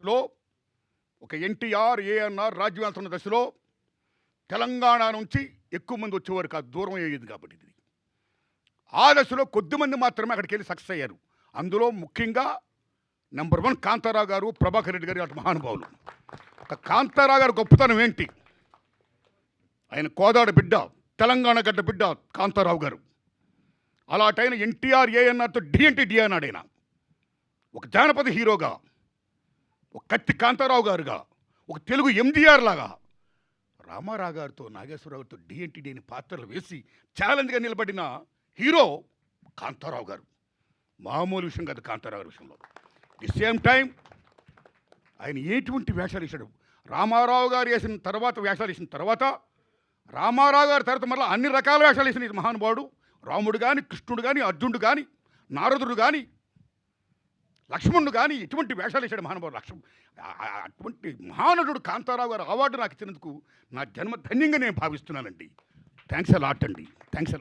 లో ఒక ఎన్టీఆర్, ఏఎన్ఆర్ రాజ్యం వెళ్తున్న దశలో తెలంగాణ నుంచి ఎక్కువ మంది వచ్చేవారు కాదు, దూరం అయ్యేది కాబట్టి. ఇది ఆ దశలో కొద్దిమంది మాత్రమే అక్కడికి వెళ్ళి సక్సెస్ అయ్యారు. అందులో ముఖ్యంగా నెంబర్ 1 కాంతారావు గారు, ప్రభాకర్ రెడ్డి గారు అటు మహానుభావులు. కాంతారావు గారి గొప్పతనం ఏంటి? ఆయన కోదాడ బిడ్డ, తెలంగాణ గడ్డ బిడ్డ కాంతారావు గారు. అలాంటైన ఎన్టీఆర్, ఏఎన్ఆర్తో డి అంటే డి అన్నాడు ఆయన. ఒక జానపద హీరోగా, ఒక కత్తి కాంతారావు గారుగా, ఒక తెలుగు ఎంజీఆర్ లాగా రామారావు గారితో, నాగేశ్వరరావు గారితో డి అంటే డి అని పాత్రలు వేసి ఛాలెంజ్గా నిలబడిన హీరో కాంతారావు గారు. మామూలు విషయం కాదు కాంతారావు గారి విషయంలో. ది సేమ్ టైం ఆయన ఎటువంటి వేషాలు వేశాడు. రామారావు గారు వేసిన తర్వాత వేషాలు వేసిన తర్వాత, రామారావు గారి తర్వాత మళ్ళీ అన్ని రకాల వేషాలు వేసిన ఈ మహానుభావుడు. రాముడు కానీ, కృష్ణుడు కానీ, అర్జునుడు కానీ, నారదుడు కానీ, లక్ష్మణుడు కానీ ఇటువంటి వేషాలు వేశాడు మహానుభావుడు. అటువంటి మహానటుడు కాంతారావు గారు అవార్డు నాకు ఇచ్చినందుకు నా జన్మ ధన్యంగా నేను భావిస్తున్నానండి. థ్యాంక్స్ అ లాట్ అండి. Thanks a lot.